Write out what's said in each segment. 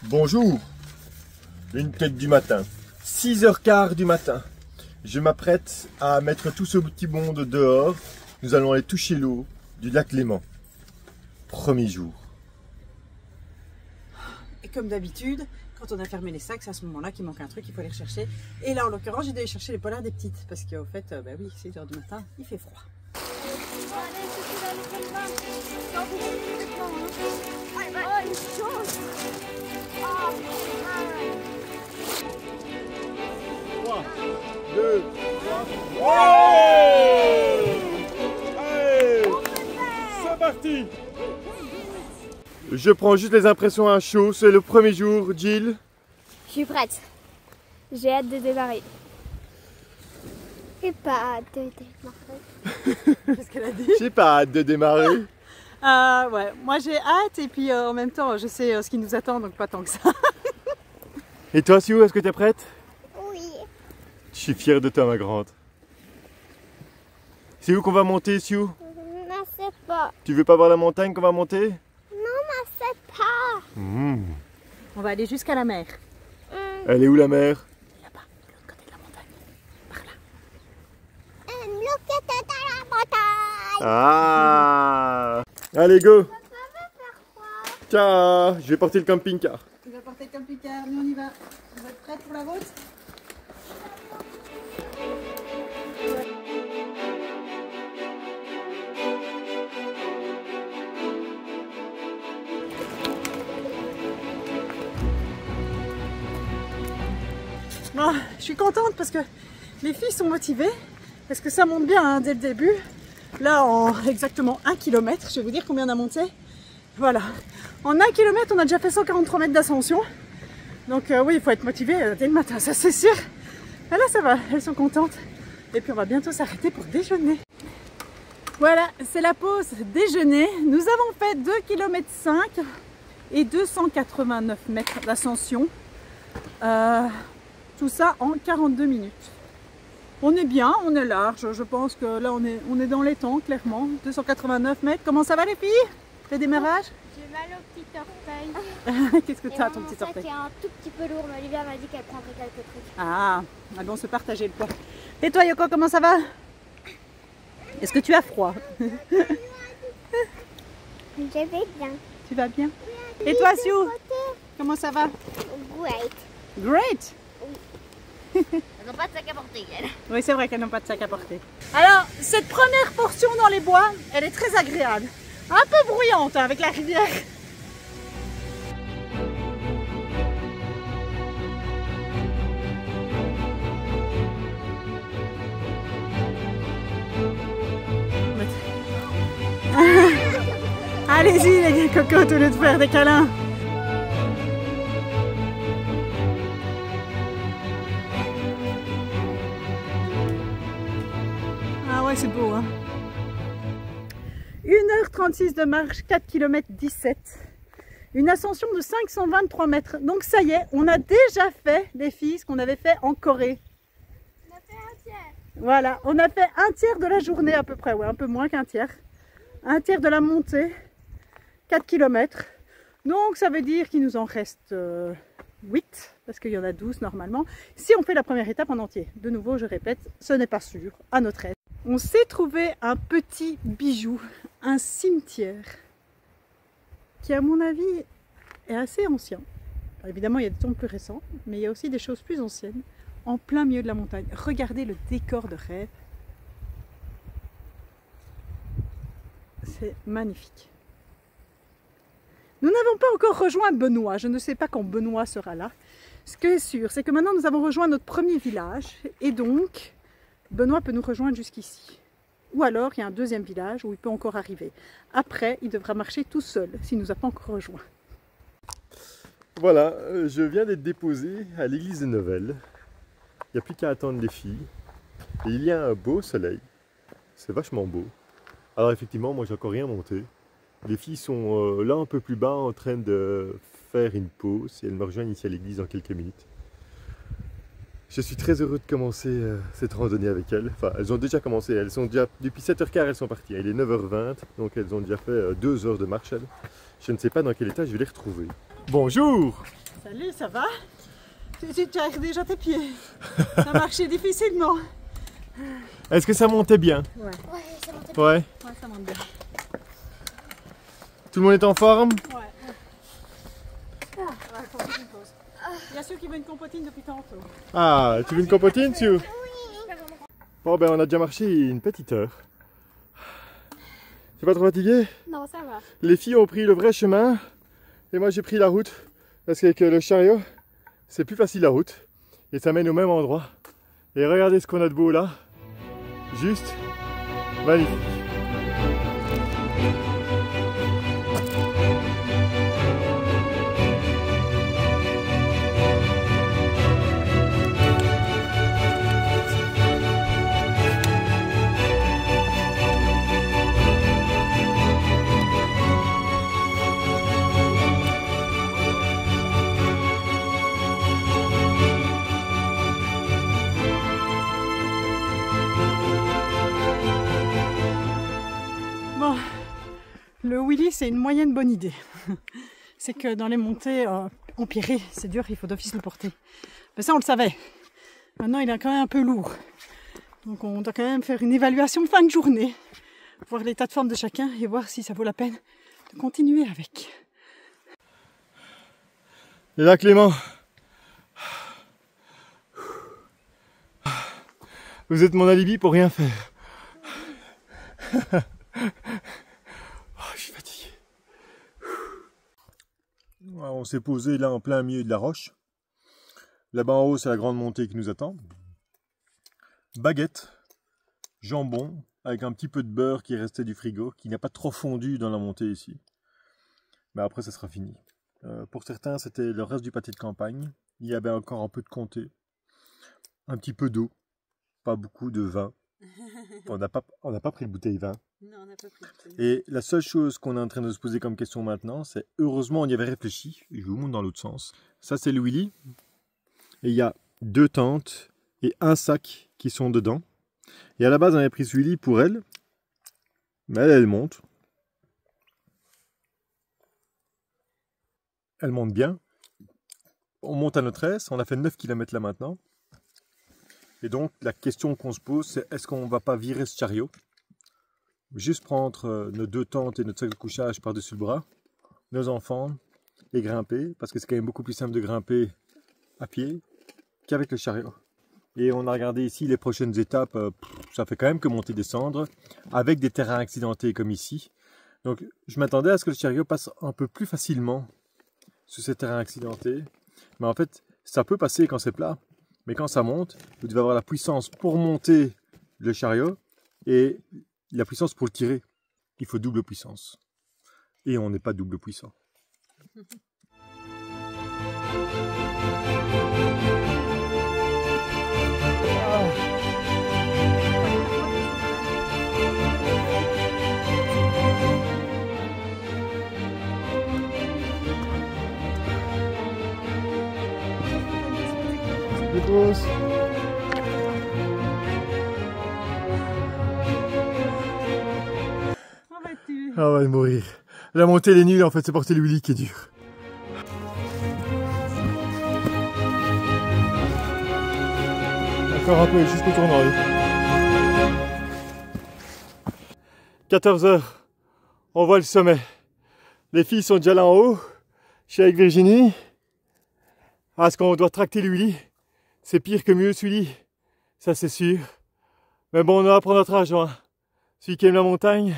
Bonjour, une tête du matin, 6h15 du matin. Je m'apprête à mettre tout ce petit monde dehors. Nous allons aller toucher l'eau du lac Léman. Premier jour. Et comme d'habitude, quand on a fermé les sacs, c'est à ce moment-là qu'il manque un truc, il faut aller chercher. Et là, en l'occurrence, j'ai dû aller chercher les polars des petites. Parce qu'au fait, bah oui, 6h du matin, il fait froid. Trois, deux, trois. Allez, c'est parti. Je prends juste les impressions à chaud, c'est le premier jour, Jill. Je suis prête. J'ai hâte de démarrer. J'ai pas hâte de démarrer. Qu'est-ce qu'elle a dit? J'ai pas hâte de démarrer. Ouais, moi j'ai hâte et puis en même temps, je sais ce qui nous attend, donc pas tant que ça. Et toi, Siou, est-ce que tu es prête? Oui. Je suis fier de toi, ma grande. C'est où qu'on va monter, Siou? Je ne sais pas. Tu veux pas voir la montagne qu'on va monter? Non, je ne sais pas. On va aller jusqu'à la mer. Elle est où la mer? Là-bas, de l'autre côté de la montagne. Par là. L'autre côté de la montagne. Ah! Allez, go! Papa va faire quoi? Ciao! Je vais porter le camping-car. Tu vas porter le camping-car, nous on y va. On va être prête pour la route? Bon, je suis contente parce que les filles sont motivées, parce que ça monte bien hein, dès le début. Là, en exactement 1 km, je vais vous dire combien on a monté. Voilà, en 1 km, on a déjà fait 143 mètres d'ascension. Donc oui, il faut être motivé dès le matin, ça c'est sûr. Mais là, ça va, elles sont contentes. Et puis on va bientôt s'arrêter pour déjeuner. Voilà, c'est la pause déjeuner. Nous avons fait 2,5 km et 289 mètres d'ascension. Tout ça en 42 minutes. On est bien, on est large. Je pense que là, on est dans les temps, clairement. 289 mètres. Comment ça va les filles? Le démarrage? J'ai mal au petit orteil. Qu'est-ce que tu as à ton petit orteil? Mon sac est un tout petit peu lourd, mais Olivia m'a dit qu'elle prendrait quelques trucs. Ah, allons se partager le poids. Et toi Yoko, comment ça va? Est-ce que tu as froid? Je vais bien. Tu vas bien? Et toi Siou? Comment ça va? Great. Great! Elles n'ont pas de sac à porter, elles. Oui, c'est vrai qu'elles n'ont pas de sac à porter. Alors, cette première portion dans les bois, elle est très agréable. Un peu bruyante hein, avec la rivière. Allez-y les cocottes, au lieu de faire des câlins. Ah ouais, c'est beau hein. 1h36 de marche, 4 km 17. Une ascension de 523 mètres. Donc ça y est, on a déjà fait, les filles, ce qu'on avait fait en Corée. On a fait un tiers. Voilà, on a fait un tiers de la journée à peu près, ouais, un peu moins qu'un tiers. Un tiers de la montée, 4 km. Donc ça veut dire qu'il nous en reste 8, parce qu'il y en a 12 normalement. Si on fait la première étape en entier, de nouveau je répète, ce n'est pas sûr, à notre aide. On s'est trouvé un petit bijou, un cimetière, qui à mon avis est assez ancien. Alors, évidemment il y a des tombes plus récents, mais il y a aussi des choses plus anciennes, en plein milieu de la montagne. Regardez le décor de rêve. C'est magnifique. Nous n'avons pas encore rejoint Benoît. Je ne sais pas quand Benoît sera là. Ce qui est sûr, c'est que maintenant nous avons rejoint notre premier village. Et donc, Benoît peut nous rejoindre jusqu'ici. Ou alors, il y a un deuxième village où il peut encore arriver. Après, il devra marcher tout seul s'il ne nous a pas encore rejoint. Voilà, je viens d'être déposé à l'église de Novelle. Il n'y a plus qu'à attendre les filles. Et il y a un beau soleil. C'est vachement beau. Alors effectivement, moi j'ai encore rien monté. Les filles sont là un peu plus bas en train de faire une pause et elles me rejoignent ici à l'église dans quelques minutes. Je suis très heureux de commencer cette randonnée avec elles. Enfin, elles ont déjà commencé. Elles sont déjà, depuis 7h15, elles sont parties. Il est 9h20, donc elles ont déjà fait 2 heures de marche. Elles. Je ne sais pas dans quel état je vais les retrouver. Bonjour! Salut, ça va? Tu tires déjà tes pieds. Ça marchait difficilement. Est-ce que ça montait bien? Ouais. Ouais, ça monte bien. Ouais. Ouais, ça monte bien. Tout le monde est en forme? Ouais. Il y a ceux qui veulent une compotine depuis tantôt. Ah, tu veux une compotine, Sue? Bon, ben on a déjà marché une petite heure. T'es pas trop fatigué? Non, ça va. Les filles ont pris le vrai chemin et moi j'ai pris la route parce qu'avec le chariot c'est plus facile la route et ça mène au même endroit. Et regardez ce qu'on a de beau là, juste magnifique. Bon, le wheelie c'est une moyenne bonne idée. C'est que dans les montées empirées, c'est dur, il faut d'office le porter. Mais ça on le savait. Maintenant il est quand même un peu lourd. Donc on doit quand même faire une évaluation fin de journée. Voir l'état de forme de chacun et voir si ça vaut la peine de continuer avec. Et là Clément, vous êtes mon alibi pour rien faire. Oh, je suis fatigué. Ouais, on s'est posé là en plein milieu de la roche. Là-bas en haut, c'est la grande montée qui nous attend. Baguette, jambon, avec un petit peu de beurre qui est resté du frigo, qui n'a pas trop fondu dans la montée ici. Mais après, ça sera fini. Pour certains, c'était le reste du pâté de campagne. Il y avait encore un peu de comté, un petit peu d'eau, pas beaucoup de vin. On n'a pas pris de bouteille vin. Non, on n'a pas pris de bouteille. Et la seule chose qu'on est en train de se poser comme question maintenant, c'est heureusement on y avait réfléchi. Je vous montre dans l'autre sens. Ça c'est le wheelie. Et il y a 2 tentes et un sac qui sont dedans. Et à la base on avait pris ce wheelie pour elle. Mais elle monte. Elle monte bien. On monte à notre aise. On a fait 9 km là maintenant. Et donc la question qu'on se pose c'est est-ce qu'on ne va pas virer ce chariot? Juste prendre nos 2 tentes et notre sac de couchage par-dessus le bras, nos enfants, et grimper, parce que c'est quand même beaucoup plus simple de grimper à pied qu'avec le chariot. Et on a regardé ici les prochaines étapes, ça fait quand même que monter descendre, avec des terrains accidentés comme ici. Donc je m'attendais à ce que le chariot passe un peu plus facilement sur ces terrains accidentés. Mais en fait, ça peut passer quand c'est plat, mais quand ça monte, vous devez avoir la puissance pour monter le chariot, et la puissance pour le tirer, il faut double puissance. Et on n'est pas double puissant. Dépose. Ah ouais, mourir. La montée elle est nulle, en fait, c'est porter le wheelie qui est dur. Encore un peu jusqu'au tournoi. 14 h, on voit le sommet. Les filles sont déjà là en haut. Je suis avec Virginie. Ah, est-ce qu'on doit tracter le wheelie? C'est pire que mieux celui-là, ça c'est sûr. Mais bon, on va prendre notre argent. Celui qui aime la montagne,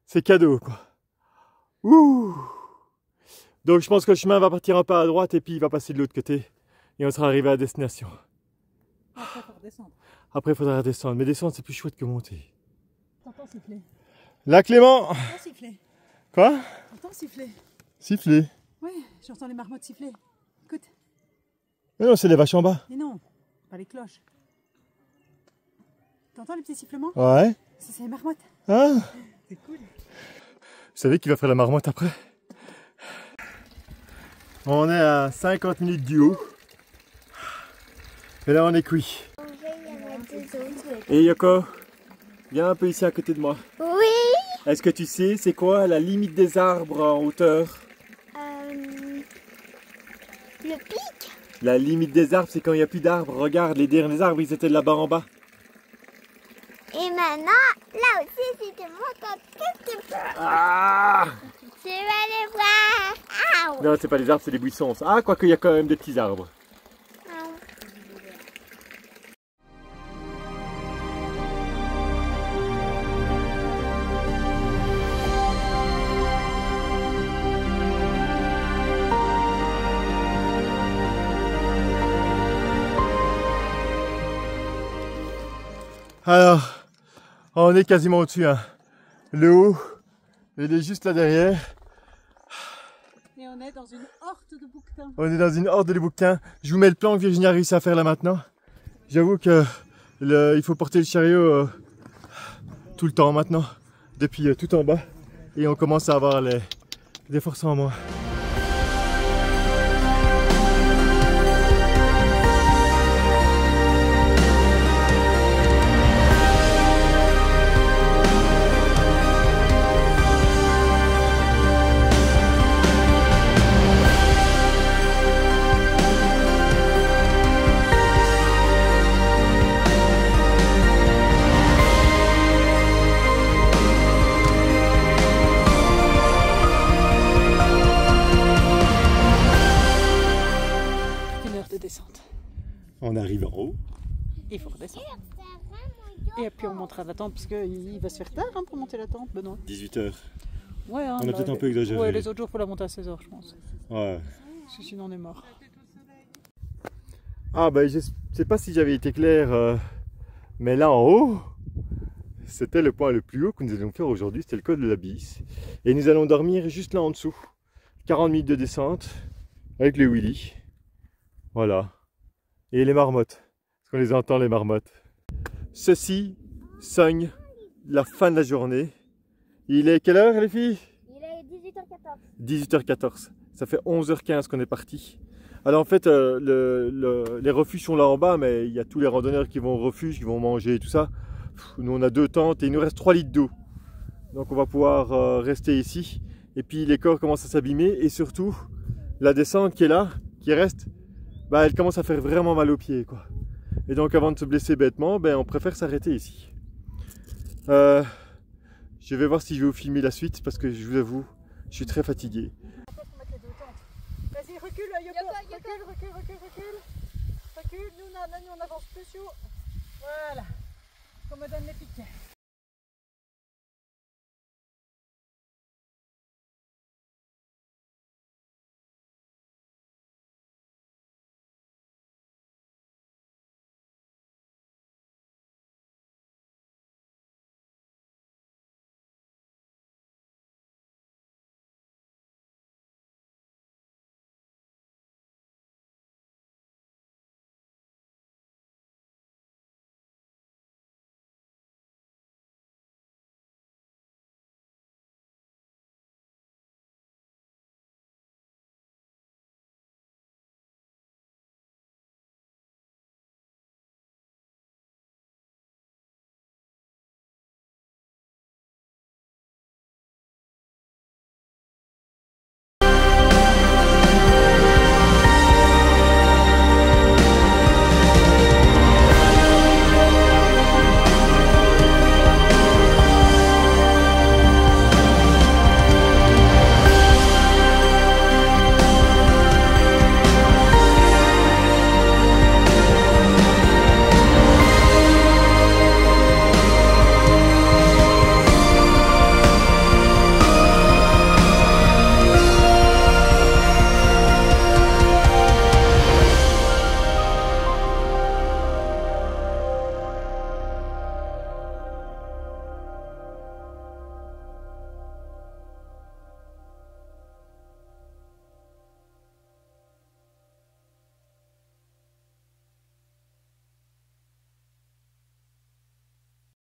c'est cadeau, quoi. Ouh! Donc je pense que le chemin va partir un peu à droite et puis il va passer de l'autre côté. Et on sera arrivé à destination. Après, il faut redescendre. Après, il faudra redescendre. Mais descendre, c'est plus chouette que monter. T'entends siffler? Là, Clément! T'entends siffler? Quoi? T'entends siffler? Siffler. Oui, j'entends les marmottes siffler. Écoute. Mais non, c'est les vaches en bas. Mais non, pas les cloches. T'entends les petits sifflements? Ouais. Ça, c'est les marmottes. Ah! C'est cool. Vous savez qui va faire la marmotte après? On est à 50 minutes du haut. Et là, on est cuit. Et Yoko, viens un peu ici à côté de moi. Oui. Est-ce que tu sais c'est quoi la limite des arbres en hauteur? Le pic? La limite des arbres, c'est quand il n'y a plus d'arbres. Regarde, les derniers arbres, ils étaient là-bas en bas. Et maintenant, là aussi, si tu montes un tout petit peu, Ah! tu vas les voir. Ah, Non, c'est pas des arbres, c'est des buissons. Ah, quoique il y a quand même des petits arbres. Alors, on est quasiment au-dessus. Hein. Le haut, il est juste là derrière. Et on est dans une horte de bouquetins. On est dans une horde de bouquetins. Je vous mets le plan que Virginie a réussi à faire là maintenant. J'avoue que il faut porter le chariot tout le temps maintenant, depuis tout en bas. Et on commence à avoir des forces en moins. On arrive en haut. Il faut redescendre. Et puis on montera la tente parce qu'il va se faire tard hein, pour monter la tente, Benoît. 18 h. Ouais, hein, on a peut-être un peu exagéré. Ouais, les autres jours, il faut la monter à 16 h, je pense. Ouais. Parce que sinon, on est mort. Ah, bah, je sais pas si j'avais été clair, mais là en haut, c'était le point le plus haut que nous allions faire aujourd'hui. C'était le col de la Bisse. Et nous allons dormir juste là en dessous. 40 minutes de descente avec les wheelies. Voilà. Et les marmottes, parce qu'on les entend les marmottes. Ceci sonne la fin de la journée. Il est quelle heure les filles? Il est 18h14. 18h14. Ça fait 11h15 qu'on est parti. Alors en fait, les refuges sont là en bas, mais il y a tous les randonneurs qui vont au refuge, qui vont manger et tout ça. Nous on a 2 tentes et il nous reste 3 litres d'eau. Donc on va pouvoir rester ici. Et puis les corps commencent à s'abîmer et surtout la descente qui est là, qui reste, bah, elle commence à faire vraiment mal aux pieds, quoi. Et donc avant de se blesser bêtement, ben, on préfère s'arrêter ici. Je vais voir si je vais vous filmer la suite parce que je vous avoue, je suis très fatigué. Vas-y, recule, Yoko, recule. Recule, nous on avance plus chaud. Voilà, qu'on me donne les piquets.